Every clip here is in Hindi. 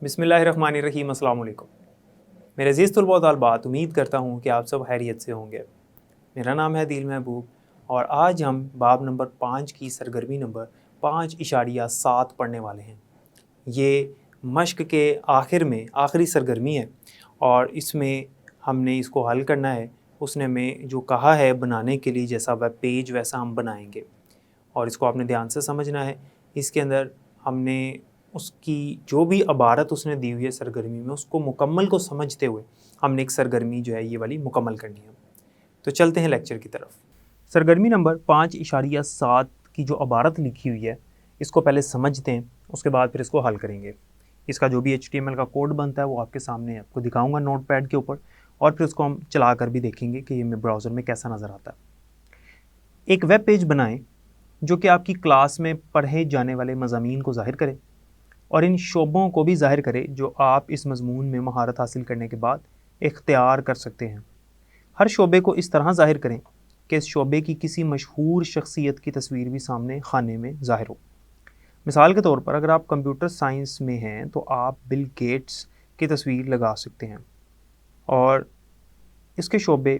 बिस्मिल्लाहिर्रहमानिर्रहीम, अस्सलाम वालेकुम। मेरे अज़ीज़ तुलबा तलबात, उम्मीद करता हूँ कि आप सब खैरियत से होंगे। मेरा नाम है दिल महबूब और आज हम बाब नंबर 5 की सरगर्मी नंबर 5.7 पढ़ने वाले हैं। ये मश्क के आखिर में आखिरी सरगर्मी है और इसमें हमने इसको हल करना है। उसने हमें जो कहा है बनाने के लिए, जैसा वेब पेज वैसा हम बनाएंगे और इसको आपने ध्यान से समझना है। इसके अंदर हमने उसकी जो भी इबारत उसने दी हुई है सरगर्मी में, उसको मुकम्मल को समझते हुए हमने एक सरगर्मी जो है ये वाली मुकम्मल करनी है। तो चलते हैं लेक्चर की तरफ। सरगर्मी नंबर 5.7 की जो इबारत लिखी हुई है इसको पहले समझते हैं, उसके बाद फिर इसको हल करेंगे। इसका जो भी HTML का कोड बनता है वो आपके सामने आपको दिखाऊंगा नोटपैड के ऊपर, और फिर उसको हम चला कर भी देखेंगे कि ये ब्राउज़र में कैसा नज़र आता है। एक वेब पेज बनाएं जो कि आपकी क्लास में पढ़े जाने वाले मज़ामीन को ज़ाहिर करे और इन शोबों को भी ज़ाहिर करे जो आप इस मज़मून में महारत हासिल करने के बाद इख्तियार कर सकते हैं। हर शोबे को इस तरह ज़ाहिर करें कि इस शोबे की किसी मशहूर शख्सियत की तस्वीर भी सामने खाने में ज़ाहिर हो। मिसाल के तौर पर अगर आप कंप्यूटर साइंस में हैं तो आप बिल गेट्स की तस्वीर लगा सकते हैं और इसके शोबे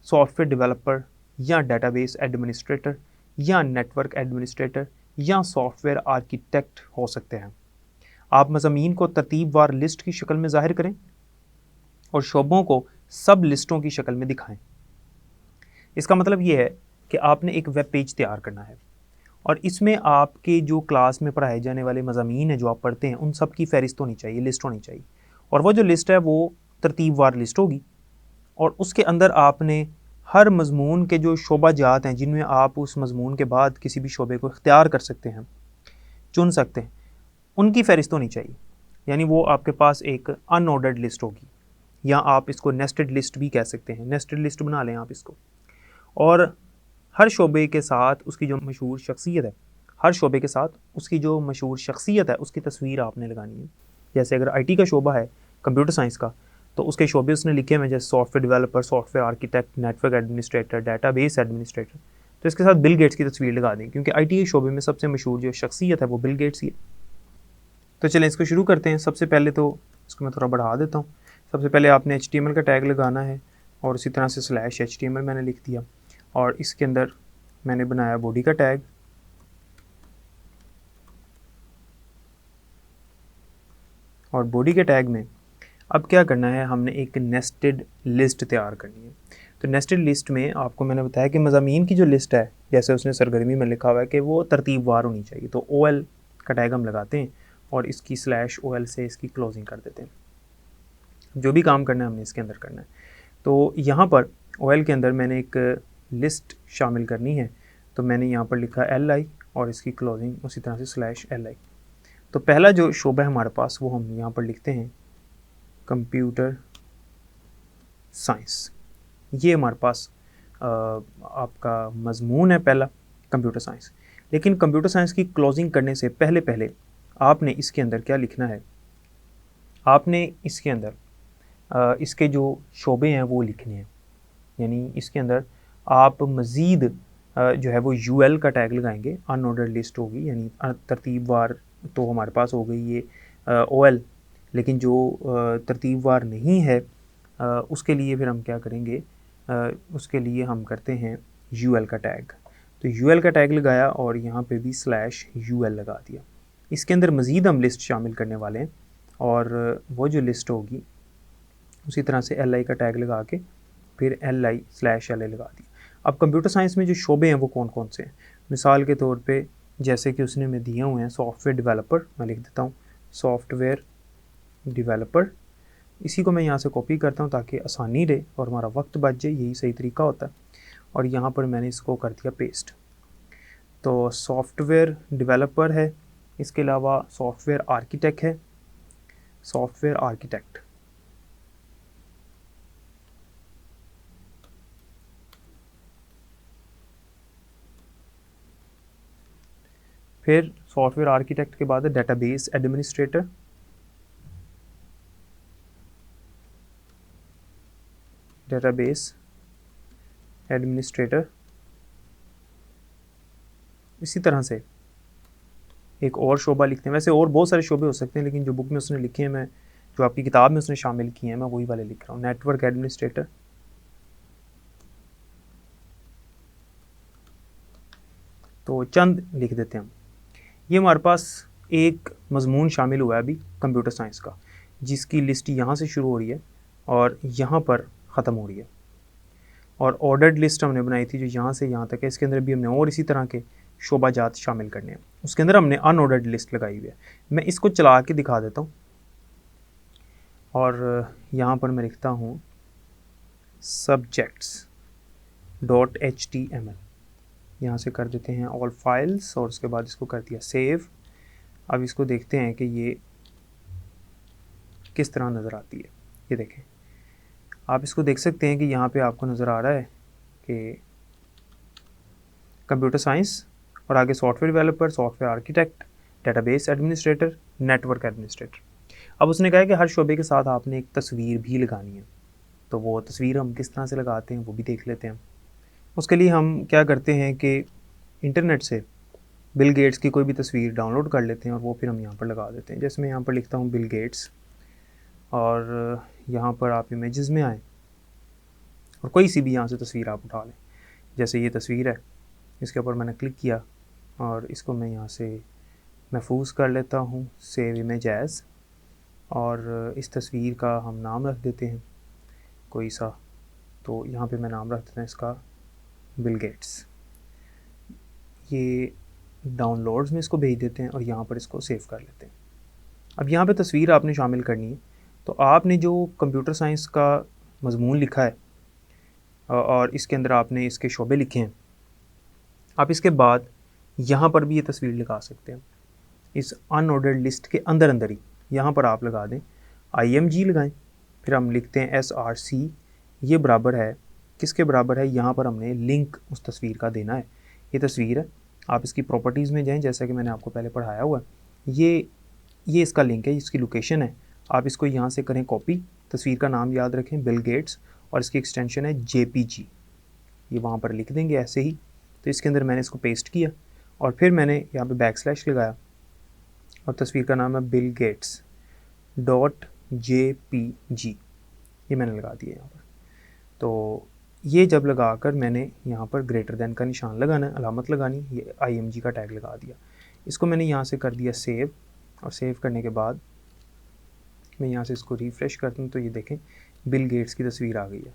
सॉफ्टवेयर डेवलपर या डेटाबेस एडमिनिस्ट्रेटर या नेटवर्क एडमिनिस्ट्रेटर या सॉफ्टवेयर आर्किटेक्ट हो सकते हैं। आप मज़ामीन को तरतीबवार लिस्ट की शक्ल में ज़ाहिर करें और शोबों को सब लिस्टों की शक्ल में दिखाएं। इसका मतलब ये है कि आपने एक वेब पेज तैयार करना है और इसमें आपके जो क्लास में पढ़ाए जाने वाले मज़ामीन हैं जो आप पढ़ते हैं उन सब की फ़हरिस्त होनी चाहिए, लिस्ट होनी चाहिए। और वो जो लिस्ट है वो तरतीबवार लिस्ट होगी और उसके अंदर आपने हर मज़मून के जो शोबा जात हैं जिनमें आप उस मज़मून के बाद किसी भी शोबे को इख्तियार कर सकते हैं, चुन सकते हैं, उनकी फ़हरिस्त होनी चाहिए। यानी वो आपके पास एक अनऑर्डर्ड लिस्ट होगी, या आप इसको नेस्टेड लिस्ट भी कह सकते हैं। नेस्टेड लिस्ट बना लें आप इसको। और हर शोबे के साथ उसकी जो मशहूर शख्सियत है, हर शोबे के साथ उसकी जो मशहूर शख्सियत है उसकी तस्वीर आपने लगानी है। जैसे अगर IT का शोबा है, कंप्यूटर साइंस का, तो उसके शोबे उसने लिखे हुए जैसे software developer, software architect, network administrator, database administrator. तो इसके साथ बिल गेट्स की तस्वीर लगा दें क्योंकि IT के शोबे में सबसे मशहूर जो शख्सियत है वो बिल गेट्स ही है। तो चलें इसको शुरू करते हैं। सबसे पहले तो इसको मैं थोड़ा बढ़ा देता हूँ। सबसे पहले आपने HTML का टैग लगाना है और उसी तरह से /HTML मैंने लिख दिया और इसके अंदर मैंने बनाया बॉडी का टैग और बॉडी के टैग में अब क्या करना है, हमने एक नेस्टेड लिस्ट तैयार करनी है। तो नेस्टेड लिस्ट में आपको मैंने बताया कि मज़ामीन की जो लिस्ट है, जैसे उसने सरगर्मी में लिखा हुआ है कि वो तरतीबवार होनी चाहिए, तो OL का टैग हम लगाते हैं और इसकी /OL से इसकी क्लोजिंग कर देते हैं। जो भी काम करना है हमने इसके अंदर करना है। तो यहाँ पर OL के अंदर मैंने एक लिस्ट शामिल करनी है, तो मैंने यहाँ पर लिखा LI और इसकी क्लोजिंग उसी तरह से /LI। तो पहला जो शोबा है हमारे पास वो हम यहाँ पर लिखते हैं कंप्यूटर साइंस। ये हमारे पास आपका मज़मून है पहला, कंप्यूटर साइंस। लेकिन कंप्यूटर साइंस की क्लोजिंग करने से पहले पहले आपने इसके अंदर क्या लिखना है, आपने इसके अंदर इसके जो शोबे हैं वो लिखने हैं। यानी इसके अंदर आप मज़ीद जो है वो UL का टैग लगाएंगे, अनऑर्डर्ड लिस्ट होगी, यानी तरतीबवार तो हमारे पास हो गई ये OL, लेकिन जो तरतीबवार नहीं है उसके लिए फिर हम क्या करेंगे, उसके लिए हम करते हैं UL का टैग। तो UL का टैग लगाया और यहाँ पे भी /UL लगा दिया। इसके अंदर मज़ीद हम लिस्ट शामिल करने वाले हैं और वो जो लिस्ट होगी उसी तरह से LI का टैग लगा के फिर LI/LA लगा दिया। अब कंप्यूटर साइंस में जो शोबे हैं वो कौन कौन से हैं, मिसाल के तौर पे जैसे कि उसने में दिए हुए हैं सॉफ्टवेयर डेवलपर, मैं लिख देता हूँ सॉफ्टवेयर डेवलपर। इसी को मैं यहाँ से कॉपी करता हूँ ताकि आसानी रहे और हमारा वक्त बच जाए, यही सही तरीका होता है। और यहाँ पर मैंने इसको कर दिया पेस्ट। तो सॉफ्टवेयर डेवलपर है, इसके अलावा सॉफ्टवेयर आर्किटेक्ट है, सॉफ्टवेयर आर्किटेक्ट, फिर सॉफ्टवेयर आर्किटेक्ट के बाद है डेटाबेस एडमिनिस्ट्रेटर, डेटाबेस एडमिनिस्ट्रेटर। इसी तरह से एक और शोबा लिखते हैं। वैसे और बहुत सारे शोबे हो सकते हैं, लेकिन जो बुक में उसने लिखे हैं, मैं जो आपकी किताब में उसने शामिल किए हैं, मैं वही वाले लिख रहा हूँ। Network administrator. तो चंद लिख देते हैं हम। ये हमारे पास एक मजमून शामिल हुआ है अभी कंप्यूटर साइंस का, जिसकी लिस्ट यहाँ से शुरू हो रही है और यहाँ पर ख़त्म हो रही है। और ऑर्डर्ड लिस्ट हमने बनाई थी जो यहाँ से यहाँ तक है। इसके अंदर भी हमने और इसी तरह के शोबाजात शामिल करने हैं। उसके अंदर हमने अनऑर्डर्ड लिस्ट लगाई हुई है। मैं इसको चला के दिखा देता हूँ और यहाँ पर मैं लिखता हूँ subjects.html। यहाँ से कर देते हैं ऑल फाइल्स और उसके बाद इसको कर दिया सेव। अब इसको देखते हैं कि ये किस तरह नज़र आती है। ये देखें, आप इसको देख सकते हैं कि यहाँ पे आपको नज़र आ रहा है कि कंप्यूटर साइंस और आगे software developer, software architect, database administrator, network administrator. अब उसने कहा है कि हर शोबे के साथ आपने एक तस्वीर भी लगानी है। तो वो तस्वीर हम किस तरह से लगाते हैं वो भी देख लेते हैं। उसके लिए हम क्या करते हैं कि इंटरनेट से बिल गेट्स की कोई भी तस्वीर डाउनलोड कर लेते हैं और वो फिर हम यहाँ पर लगा देते हैं। जैसे मैं यहाँ पर लिखता हूँ बिल गेट्स और यहाँ पर आप इमेजेस में आएँ और कोई सी भी यहाँ से तस्वीर आप उठा लें। जैसे ये तस्वीर है, इसके ऊपर मैंने क्लिक किया और इसको मैं यहाँ से महफूज कर लेता हूँ, सेव इमेज एज़। और इस तस्वीर का हम नाम रख देते हैं कोई सा। तो यहाँ पे मैं नाम रख देता हूँ इसका बिल गेट्स। ये डाउनलोड्स में इसको भेज देते हैं और यहाँ पर इसको सेव कर लेते हैं। अब यहाँ पे तस्वीर आपने शामिल करनी है। तो आपने जो कंप्यूटर साइंस का मजमून लिखा है और इसके अंदर आपने इसके शोबे लिखे हैं, आप इसके बाद यहाँ पर भी ये तस्वीर लगा सकते हैं। इस अनऑर्डर्ड लिस्ट के अंदर अंदर ही यहाँ पर आप लगा दें IMG लगाएं। फिर हम लिखते हैं SRC। ये बराबर है किसके बराबर है, यहाँ पर हमने लिंक उस तस्वीर का देना है। ये तस्वीर है, आप इसकी प्रॉपर्टीज़ में जाएं जैसा कि मैंने आपको पहले पढ़ाया हुआ है। ये इसका लिंक है, इसकी लोकेशन है। आप इसको यहाँ से करें कॉपी। तस्वीर का नाम याद रखें बिल गेट्स और इसकी एक्सटेंशन है JPG। ये वहाँ पर लिख देंगे ऐसे ही। तो इसके अंदर मैंने इसको पेस्ट किया और फिर मैंने यहाँ पे बैकस्लैश लगाया और तस्वीर का नाम है बिल गेट्स .jpg। ये मैंने लगा दिया यहाँ पर। तो ये जब लगा कर मैंने यहाँ पर ग्रेटर देन का निशान लगाना है, अलामत लगानी, ये IMG का टैग लगा दिया। इसको मैंने यहाँ से कर दिया सेव और सेव करने के बाद मैं यहाँ से इसको रिफ़्रेश करता हूँ तो ये देखें बिल गेट्स की तस्वीर आ गई है।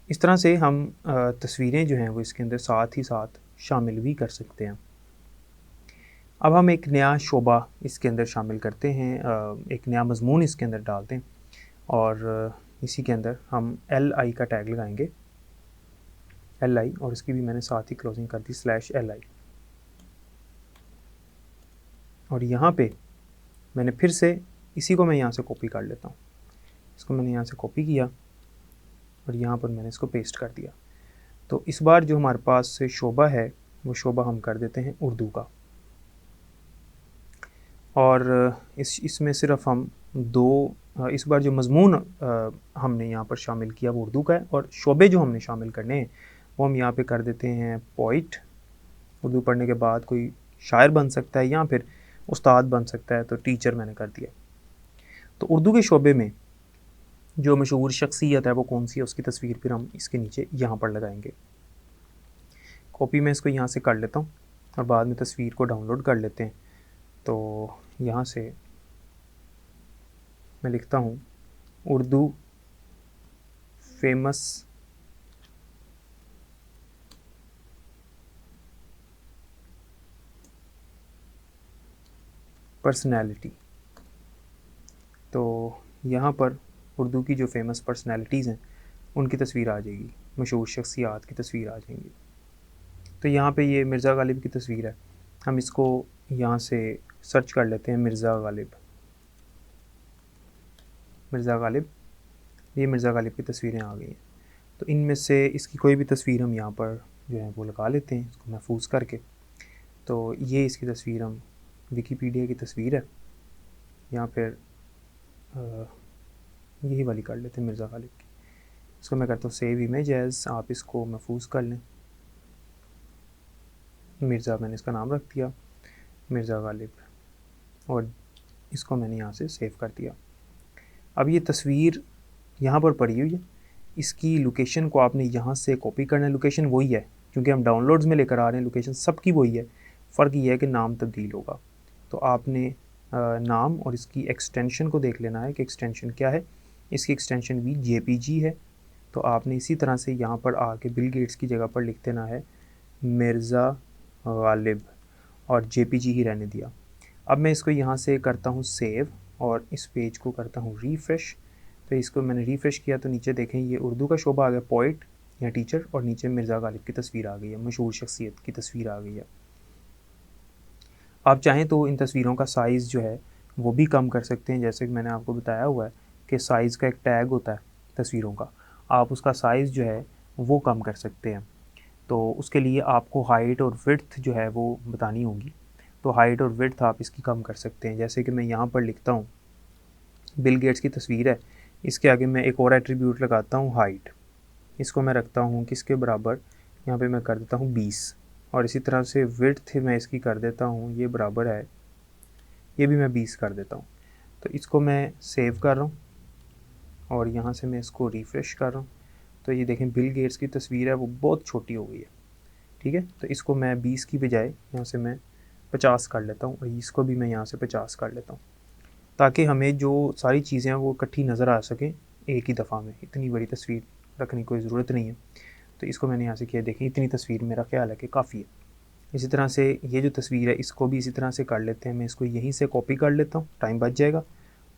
इस तरह से हम तस्वीरें जो हैं वो इसके अंदर साथ ही साथ शामिल भी कर सकते हैं। अब हम एक नया शोबा इसके अंदर शामिल करते हैं, एक नया मजमून इसके अंदर डालते हैं और इसी के अंदर हम LI का टैग लगाएंगे, LI, और इसकी भी मैंने साथ ही क्लोजिंग कर दी /LI। और यहाँ पे मैंने फिर से इसी को मैं यहाँ से कॉपी कर लेता हूँ। इसको मैंने यहाँ से कॉपी किया और यहाँ पर मैंने इसको पेस्ट कर दिया। तो इस बार जो हमारे पास से शोबा है वो शोबा हम कर देते हैं उर्दू का। और इसमें सिर्फ हम इस बार जो मजमून हमने यहाँ पर शामिल किया वो उर्दू का है और शोबे जो हमने शामिल करने हैं वो हम यहाँ पे कर देते हैं पोइट। उर्दू पढ़ने के बाद कोई शायर बन सकता है या फिर उस्ताद बन सकता है, तो टीचर मैंने कर दिया। तो उर्दू के शोबे में जो मशहूर शख्सियत है वो कौन सी है उसकी तस्वीर फिर हम इसके नीचे यहाँ पर लगाएंगे। कॉपी में इसको यहाँ से कर लेता हूँ और बाद में तस्वीर को डाउनलोड कर लेते हैं। तो यहाँ से मैं लिखता हूँ उर्दू फेमस पर्सनैलिटी। तो यहाँ पर उर्दू की जो फेमस पर्सनैलिटीज़ हैं उनकी तस्वीर आ जाएगी, मशहूर शख्सियात की तस्वीर आ जाएंगी। तो यहाँ पे ये मिर्ज़ा गालिब की तस्वीर है, हम इसको यहाँ से सर्च कर लेते हैं मिर्ज़ा गालिब। ये मिर्ज़ा गालिब की तस्वीरें आ गई हैं। तो इनमें से इसकी कोई भी तस्वीर हम यहाँ पर जो है वो लगा लेते हैं इसको महफूज करके। तो ये इसकी तस्वीर हम विकीपीडिया की तस्वीर है, या फिर यही वाली कर लेते हैं मिर्ज़ा गालिब की। इसको मैं करता हूँ सेव इमेज एज़, आप इसको महफूज कर लें। मिर्ज़ा मैंने इसका नाम रख दिया मिर्ज़ा गालिब, और इसको मैंने यहाँ से सेव कर दिया। अब ये तस्वीर यहाँ पर पड़ी हुई है, इसकी लोकेशन को आपने यहाँ से कॉपी करना है। लोकेशन वही है क्योंकि हम डाउनलोड्स में लेकर आ रहे हैं, लोकेशन सबकी वही है, फ़र्क ये है कि नाम तब्दील होगा। तो आपने नाम और इसकी एक्सटेंशन को देख लेना है कि एक्सटेंशन क्या है। इसकी एक्सटेंशन भी JPG है। तो आपने इसी तरह से यहाँ पर आके बिल गेट्स की जगह पर लिख देना है मिर्ज़ा गालिब और JPG ही रहने दिया। अब मैं इसको यहाँ से करता हूँ सेव और इस पेज को करता हूँ रिफ़्रेश। तो इसको मैंने रिफ़्रेश किया तो नीचे देखें ये उर्दू का शोबा आ गया, पोइट या टीचर, और नीचे मिर्ज़ा गालिब की तस्वीर आ गई है, मशहूर शख्सियत की तस्वीर आ गई है। आप चाहें तो इन तस्वीरों का साइज़ जो है वो भी कम कर सकते हैं, जैसे कि मैंने आपको बताया हुआ है कि साइज़ का एक टैग होता है तस्वीरों का, आप उसका साइज़ जो है वो कम कर सकते हैं। तो उसके लिए आपको हाइट और विड्थ जो है वो बतानी होगी। तो हाइट और विड्थ आप इसकी कम कर सकते हैं, जैसे कि मैं यहाँ पर लिखता हूँ बिल गेट्स की तस्वीर है, इसके आगे मैं एक और एट्रीब्यूट लगाता हूँ हाइट। इसको मैं रखता हूँ किसके बराबर, यहाँ पे मैं कर देता हूँ 20, और इसी तरह से विड्थ मैं इसकी कर देता हूँ, ये बराबर है, ये भी मैं 20 कर देता हूँ। तो इसको मैं सेव कर रहा हूँ और यहाँ से मैं इसको रिफ़्रेश कर रहा हूँ। तो ये देखें बिल गेट्स की तस्वीर है वो बहुत छोटी हो गई है, ठीक है। तो इसको मैं 20 की बजाय यहाँ से मैं 50 कर लेता हूँ और इसको भी मैं यहाँ से 50 कर लेता हूँ, ताकि हमें जो सारी चीज़ें हैं वो इकट्ठी नज़र आ सकें एक ही दफ़ा में। इतनी बड़ी तस्वीर रखने की कोई ज़रूरत नहीं है। तो इसको मैंने यहाँ से किया, देखें इतनी तस्वीर मेरा ख्याल है कि काफ़ी है। इसी तरह से ये जो तस्वीर है इसको भी इसी तरह से कर लेते हैं। मैं इसको यहीं से कॉपी कर लेता हूँ, टाइम बच जाएगा,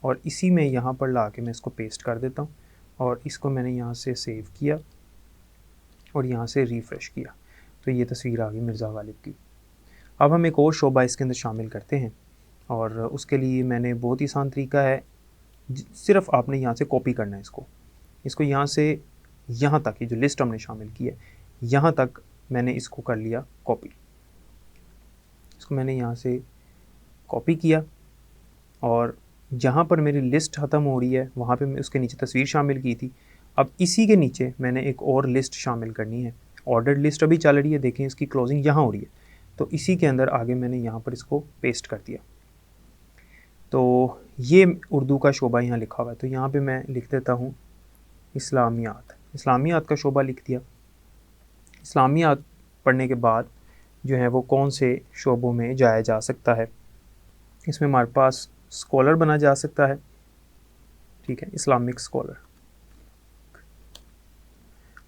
और इसी में यहाँ पर ला के मैं इसको पेस्ट कर देता हूँ और इसको मैंने यहाँ से सेव किया और यहाँ से रिफ़्रेश किया। तो ये तस्वीर आ गई मिर्ज़ा गालिब की। अब हम एक और शोबा इसके अंदर शामिल करते हैं, और उसके लिए मैंने बहुत ही आसान तरीका है, सिर्फ आपने यहाँ से कॉपी करना है इसको यहाँ से यहाँ तक, ये जो लिस्ट हमने शामिल की है यहाँ तक मैंने इसको कर लिया कॉपी। इसको मैंने यहाँ से कॉपी किया और जहाँ पर मेरी लिस्ट ख़त्म हो रही है वहाँ पे मैं उसके नीचे तस्वीर शामिल की थी। अब इसी के नीचे मैंने एक और लिस्ट शामिल करनी है, ऑर्डर्ड लिस्ट अभी चल रही है, देखें इसकी क्लोजिंग यहाँ हो रही है। तो इसी के अंदर आगे मैंने यहाँ पर इसको पेस्ट कर दिया। तो ये उर्दू का शोबा यहाँ लिखा हुआ है, तो यहाँ पे मैं लिख देता हूँ इस्लामियात। इस्लामियात का शोबा लिख दिया। इस्लामियात पढ़ने के बाद जो है वो कौन से शोबों में जाया जा सकता है, इसमें हमारे पास स्कॉलर बना जा सकता है, ठीक है, इस्लामिक स्कॉलर,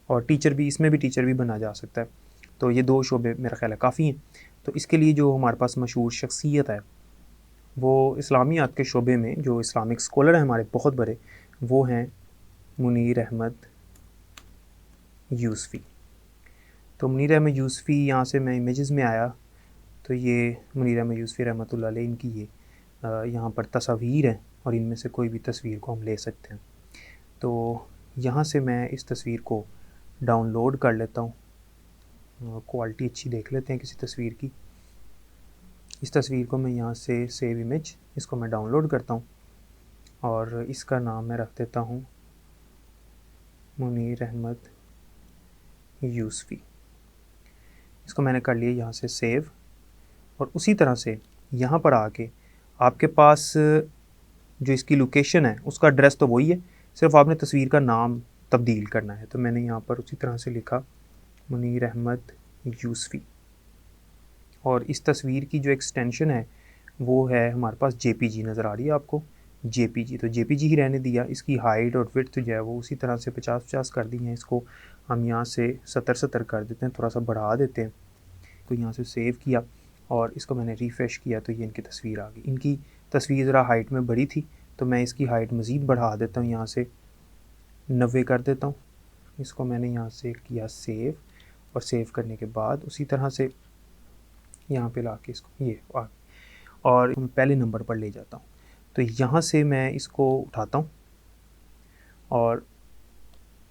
और टीचर भी, इसमें भी टीचर भी बना जा सकता है। तो ये दो शोबे मेरा ख्याल है काफ़ी हैं। तो इसके लिए जो हमारे पास मशहूर शख्सियत है वो इस्लामियात के शोबे में जो इस्लामिक स्कॉलर हैं हमारे बहुत बड़े, वो हैं मुनीर अहमद यूसफ़ी। तो मुनीर अहमद यूसफ़ी, यहाँ से मैं इमेजेस में आया तो ये मुनीर अहमद यूसफ़ी रहमतुल्लाह अलैह, इनकी ये यहाँ पर तस्वीर है और इनमें से कोई भी तस्वीर को हम ले सकते हैं। तो यहाँ से मैं इस तस्वीर को डाउनलोड कर लेता हूँ, क्वालिटी अच्छी देख लेते हैं किसी तस्वीर की। इस तस्वीर को मैं यहाँ से सेव इमेज, इसको मैं डाउनलोड करता हूँ और इसका नाम मैं रख देता हूँ मुनीर अहमद यूसफ़ी। इसको मैंने कर लिया यहाँ से सेव, और उसी तरह से यहाँ पर आके आपके पास जो इसकी लोकेशन है उसका एड्रेस तो वही है, सिर्फ आपने तस्वीर का नाम तब्दील करना है। तो मैंने यहाँ पर उसी तरह से लिखा मुनीर अहमद यूसफ़ी, और इस तस्वीर की जो एक्सटेंशन है वो है हमारे पास JPG नज़र आ रही है आपको, JPG। तो JPG ही रहने दिया। इसकी हाइट और विड्थ जो है वो उसी तरह से 50-50 कर दी हैं। इसको हम यहाँ से 70-70 कर देते हैं, थोड़ा सा बढ़ा देते हैं। तो यहाँ से सेव किया और इसको मैंने रिफ़्रेश किया तो ये इनकी तस्वीर आ गई। इनकी तस्वीर ज़रा हाइट में बड़ी थी तो मैं इसकी हाइट मज़ीद बढ़ा देता हूँ, यहाँ से 90 कर देता हूँ। इसको मैंने यहाँ से किया सेव, और सेव करने के बाद उसी तरह से यहाँ पे ला के इसको ये और मैं पहले नंबर पर ले जाता हूँ। तो यहाँ से मैं इसको उठाता हूँ और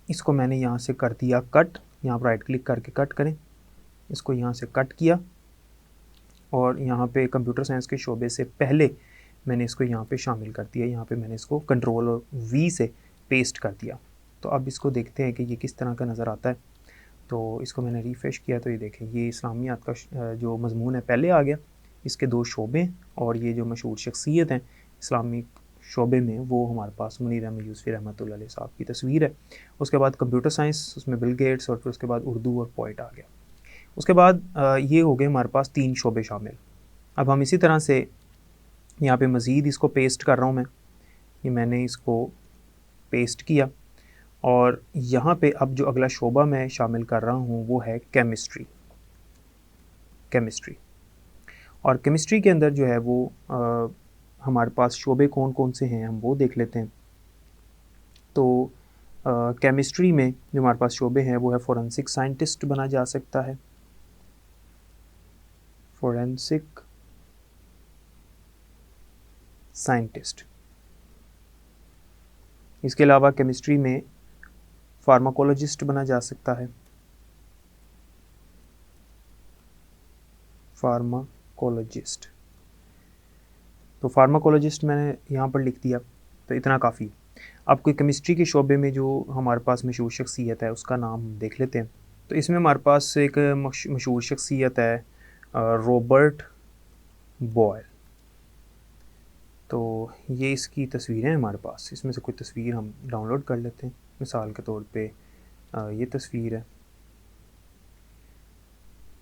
इसको मैंने यहाँ से कर दिया कट। यहाँ पर राइट क्लिक करके कट करें, इसको यहाँ से कट किया और यहाँ पे कंप्यूटर साइंस के शोबे से पहले मैंने इसको यहाँ पे शामिल कर दिया। यहाँ पे मैंने इसको कंट्रोल V से पेस्ट कर दिया। तो अब इसको देखते हैं कि ये किस तरह का नज़र आता है। तो इसको मैंने रिफ़्रेश किया तो ये देखें ये इस्लामियात का जो मज़मून है पहले आ गया, इसके दो शोबे और ये जो मशहूर शख्सियत हैं इस्लामिक शोबे में, वो हमारे पास मुनीर अहमद यूसुफ़ी रहमतुल्लाह अलैह साहब की तस्वीर है। उसके बाद कंप्यूटर साइंस, उसमें बिल गेट्स, और फिर उसके बाद उर्दू और पोइट आ गया। उसके बाद ये हो गए हमारे पास 3 शोबे शामिल। अब हम इसी तरह से यहाँ पे मज़ीद इसको पेस्ट कर रहा हूँ मैं, ये मैंने इसको पेस्ट किया और यहाँ पे अब जो अगला शोबा मैं शामिल कर रहा हूँ वो है केमिस्ट्री। और केमिस्ट्री के अंदर जो है वो हमारे पास शोबे कौन कौन से हैं हम वो देख लेते हैं। तो केमिस्ट्री में जो हमारे पास शोबे हैं वो है फोरेंसिक साइंटिस्ट बना जा सकता है, फोरेंसिक साइंटिस्ट। इसके अलावा केमिस्ट्री में फार्माकोलॉजिस्ट बना जा सकता है, फार्माकोलॉजिस्ट। तो फार्माकोलॉजिस्ट मैंने यहाँ पर लिख दिया, तो इतना काफ़ी। अब कोई केमिस्ट्री के शोबे में जो हमारे पास मशहूर शख्सियत है उसका नाम देख लेते हैं। तो इसमें हमारे पास एक मशहूर शख्सियत है रॉबर्ट बॉयल। तो ये इसकी तस्वीरें हैं हमारे पास, इसमें से कोई तस्वीर हम डाउनलोड कर लेते हैं। मिसाल के तौर पे ये तस्वीर है,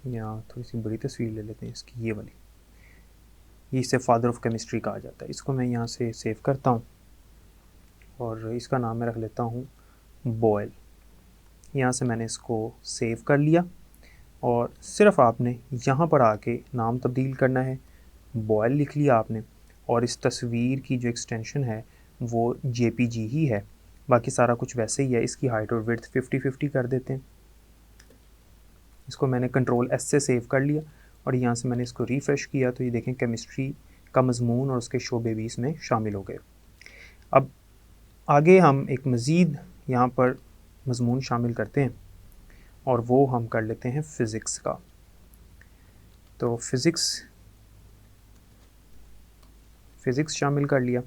या थोड़ी सी बड़ी तस्वीर ले लेते हैं इसकी, ये वाली। ये इसे फादर ऑफ केमिस्ट्री कहा जाता है। इसको मैं यहाँ से सेव करता हूँ और इसका नाम मैं रख लेता हूँ बॉयल। यहाँ से मैंने इसको सेव कर लिया और सिर्फ आपने यहाँ पर आके नाम तब्दील करना है, बॉयल लिख लिया आपने, और इस तस्वीर की जो एक्सटेंशन है वो JPG ही है, बाकी सारा कुछ वैसे ही है। इसकी हाइट और विड्थ 50-50 कर देते हैं। इसको मैंने Ctrl+S से सेव कर लिया और यहाँ से मैंने इसको रिफ़्रेश किया, तो ये देखें केमिस्ट्री का मज़मून और उसके शोबे भी इसमें शामिल हो गए। अब आगे हम एक मज़ीद यहाँ पर मज़मून शामिल करते हैं और वो हम कर लेते हैं फ़िज़िक्स का। तो फ़िज़िक्स शामिल कर लिया,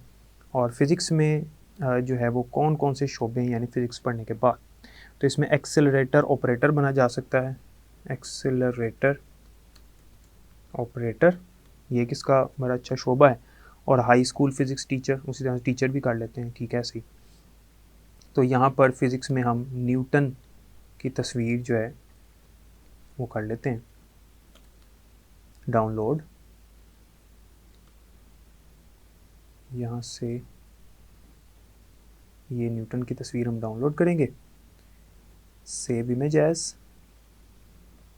और फ़िज़िक्स में जो है वो कौन कौन से शोबे हैं, यानी फ़िज़िक्स पढ़ने के बाद। तो इसमें एक्सेलरेटर ऑपरेटर बना जा सकता है, एक्सेलरेटर ऑपरेटर, ये किसका बड़ा अच्छा शोबा है। और हाई स्कूल फ़िज़िक्स टीचर, उसी तरह टीचर भी कर लेते हैं, ठीक है ऐसे ही। तो यहाँ पर फ़िज़िक्स में हम न्यूटन की तस्वीर जो है वो कर लेते हैं डाउनलोड। यहाँ से ये न्यूटन की तस्वीर हम डाउनलोड करेंगे, सेव इमेज एज,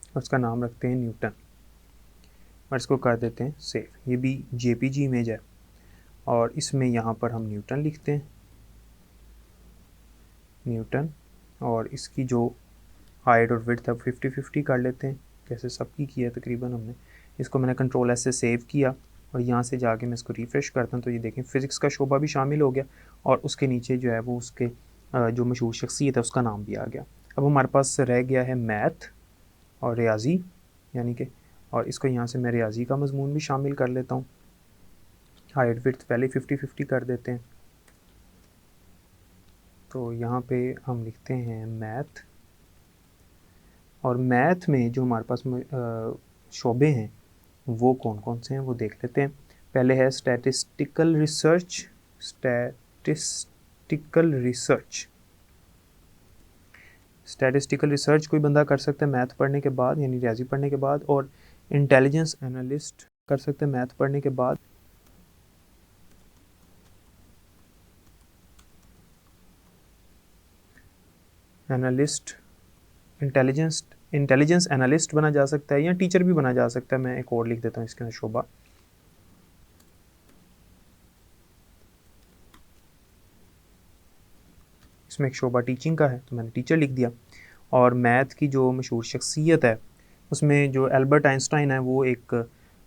और उसका नाम रखते हैं न्यूटन और इसको कर देते हैं सेव। ये भी JPG इमेज है और इसमें यहाँ पर हम न्यूटन लिखते हैं, न्यूटन, और इसकी जो हाइट और विड्थ है 50-50 कर लेते हैं, जैसे सबकी किया तकरीबन हमने। इसको मैंने Ctrl+S से सेव किया और यहाँ से जाके मैं इसको रिफ़्रेश करता हूँ, तो ये देखें फ़िज़िक्स का शोबा भी शामिल हो गया और उसके नीचे जो है वो उसके जो मशहूर शख्सियत है उसका नाम भी आ गया। अब हमारे पास रह गया है मैथ और रियाजी, यानी कि, और इसको यहाँ से मैं रियाजी का मज़मून भी शामिल कर लेता हूँ। हाइट विड्थ पहले 50-50 कर देते हैं, तो यहाँ पे हम लिखते हैं मैथ। और मैथ में जो हमारे पास शोबे हैं वो कौन कौन से हैं वो देख लेते हैं। पहले है स्टैटिस्टिकल रिसर्च कोई बंदा कर सकता है मैथ पढ़ने के बाद, यानी रियाजी पढ़ने के बाद, और इंटेलिजेंस एनालिस्ट कर सकते हैं मैथ पढ़ने के बाद। इंटेलिजेंस एनालिस्ट बना जा सकता है या टीचर भी बना जा सकता है। मैं एक और लिख देता हूँ इसके अंदर शोबा, इसमें एक शोबा टीचिंग का है तो मैंने टीचर लिख दिया। और मैथ की जो मशहूर शख्सियत है उसमें जो एल्बर्ट आइंस्टाइन है वो एक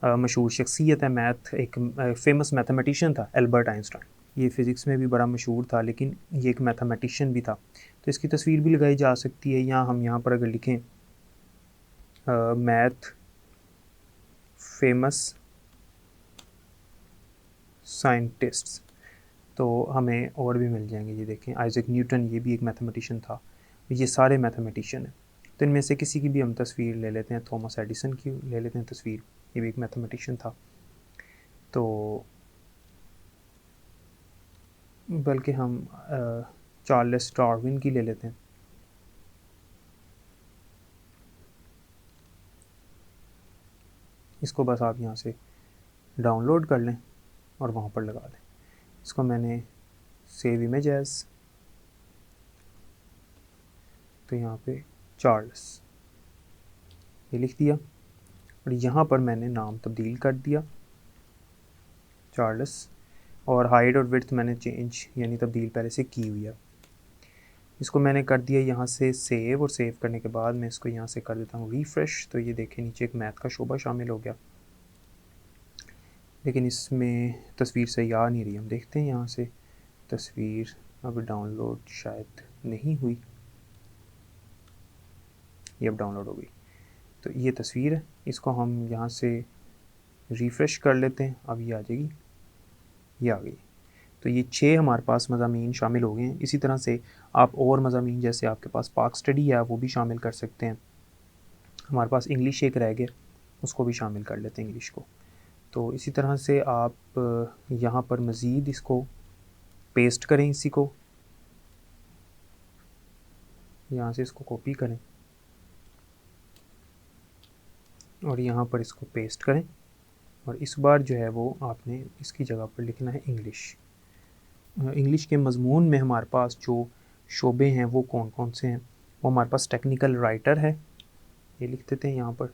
मशहूर शख्सियत है। मैथ एक फेमस मैथमेटिशियन था एल्बर्ट आइंस्टाइन, ये फ़िज़िक्स में भी बड़ा मशहूर था लेकिन ये एक मैथमेटिशियन भी था। तो इसकी तस्वीर भी लगाई जा सकती है, या हम यहाँ पर अगर लिखें मैथ फेमस साइंटिस्ट्स तो हमें और भी मिल जाएंगे। ये देखें आइजैक न्यूटन, ये भी एक मैथमेटिशियन था, ये सारे मैथमेटिशियन हैं। तो इनमें से किसी की भी हम तस्वीर ले लेते हैं, थॉमस एडिसन की ले लेते हैं तस्वीर। ये भी एक मैथमेटिशियन था। तो बल्कि हम चार्ल्स डार्विन की ले लेते हैं। इसको बस आप यहाँ से डाउनलोड कर लें और वहाँ पर लगा दें। इसको मैंने सेव इमेज एज, तो यहाँ पे चार्ल्स ये लिख दिया और यहाँ पर मैंने नाम तब्दील कर दिया चार्ल्स, और हाइट और विड्थ मैंने चेंज यानी तब्दील पहले से की हुई है। इसको मैंने कर दिया यहाँ से सेव, और सेव करने के बाद मैं इसको यहाँ से कर देता हूँ रिफ़्रेश। तो ये देखें नीचे एक मैथ का शोबा शामिल हो गया, लेकिन इसमें तस्वीर सही आ नहीं रही। हम देखते हैं यहाँ से तस्वीर अब डाउनलोड शायद नहीं हुई, ये अब डाउनलोड हो गई। तो ये तस्वीर है, इसको हम यहाँ से रिफ़्रेश कर लेते हैं, अब ये आ जाएगी, ये आ गई। तो ये 6 हमारे पास मज़ामीन शामिल हो गए हैं। इसी तरह से आप और मज़ामीन जैसे आपके पास पाक स्टडी है वो भी शामिल कर सकते हैं। हमारे पास इंग्लिश एक रह गया, उसको भी शामिल कर लेते हैं इंग्लिश को। तो इसी तरह से आप यहाँ पर मज़ीद इसको पेस्ट करें, इसी को यहाँ से इसको कॉपी करें और यहाँ पर इसको पेस्ट करें, और इस बार जो है वो आपने इसकी जगह पर लिखना है इंग्लिश। इंग्लिश के मज़मून में हमारे पास जो शोबे हैं वो कौन कौन से हैं, वो हमारे पास टेक्निकल राइटर है, ये लिख देते हैं यहाँ पर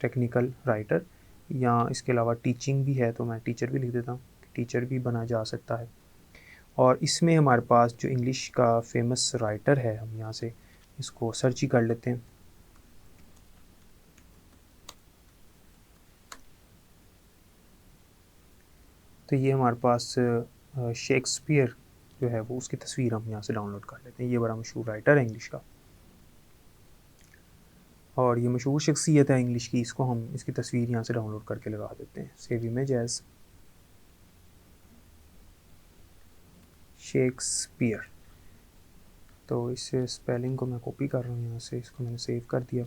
टेक्निकल राइटर, या इसके अलावा टीचिंग भी है तो मैं टीचर भी लिख देता हूँ, टीचर भी बना जा सकता है। और इसमें हमारे पास जो इंग्लिश का फेमस राइटर है, हम यहाँ से इसको सर्च ही कर लेते हैं। तो ये हमारे पास शेक्सपियर जो है वो उसकी तस्वीर हम यहाँ से डाउनलोड कर लेते हैं। ये बड़ा मशहूर राइटर है इंग्लिश का और ये मशहूर शख्सियत है इंग्लिश की, इसको हम इसकी तस्वीर यहाँ से डाउनलोड करके लगा देते हैं। Save image as Shakespeare. तो इस स्पेलिंग को मैं कॉपी कर रहा हूँ यहाँ से, इसको मैंने सेव कर दिया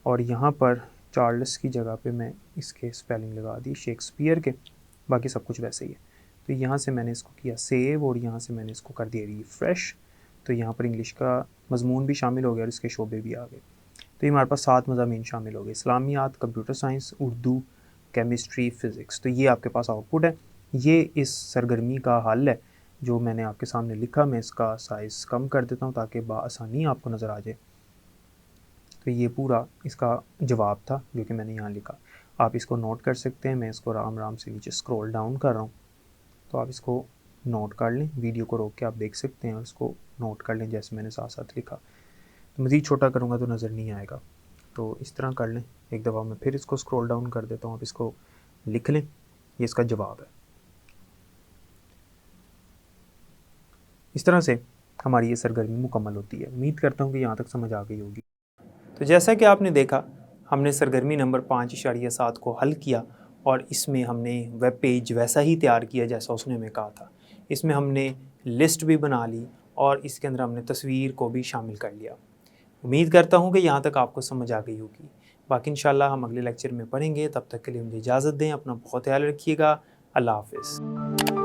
और यहाँ पर चार्ल्स की जगह पे मैं इसके स्पेलिंग लगा दी शेक्सपियर के, बाकी सब कुछ वैसे ही है। तो यहाँ से मैंने इसको किया सेव और यहाँ से मैंने इसको कर दिया रिफ़्रेश। तो यहाँ पर इंग्लिश का मजमून भी शामिल हो गया और इसके शोबे भी आ गए। तो ये हमारे पास 7 मज़ामीन शामिल हो गए, इस्लामियात, computer science, Urdu, chemistry, physics. तो ये आपके पास आउटपुट है, ये इस सरगर्मी का हल है जो मैंने आपके सामने लिखा। मैं इसका साइज़ कम कर देता हूँ ताकि बआसानी आपको नज़र आ जाए। तो ये पूरा इसका जवाब था जो कि मैंने यहाँ लिखा, आप इसको नोट कर सकते हैं। मैं इसको राम राम से नीचे स्क्रॉल डाउन कर रहा हूँ, तो आप इसको नोट कर लें, वीडियो को रोक के आप देख सकते हैं और इसको नोट कर लें जैसे मैंने साथ साथ लिखा। तो मज़ीद छोटा करूँगा तो नज़र नहीं आएगा, तो इस तरह कर लें। एक दफ़ा मैं फिर इसको स्क्रॉल डाउन कर देता हूँ, आप इसको लिख लें, ये इसका जवाब है। इस तरह से हमारी ये सरगर्मी मुकम्मल होती है। उम्मीद करता हूँ कि यहाँ तक समझ आ गई होगी। तो जैसा कि आपने देखा, हमने सरगर्मी नंबर 5.7 को हल किया और इसमें हमने वेब पेज वैसा ही तैयार किया जैसा उसने हमें कहा था। इसमें हमने लिस्ट भी बना ली और इसके अंदर हमने तस्वीर को भी शामिल कर लिया। उम्मीद करता हूँ कि यहाँ तक आपको समझ आ गई होगी। बाकी इंशाल्लाह हम अगले लेक्चर में पढ़ेंगे। तब तक के लिए मुझे इजाज़त दें। अपना बहुत ख्याल रखिएगा। अल्लाह हाफ़िज़।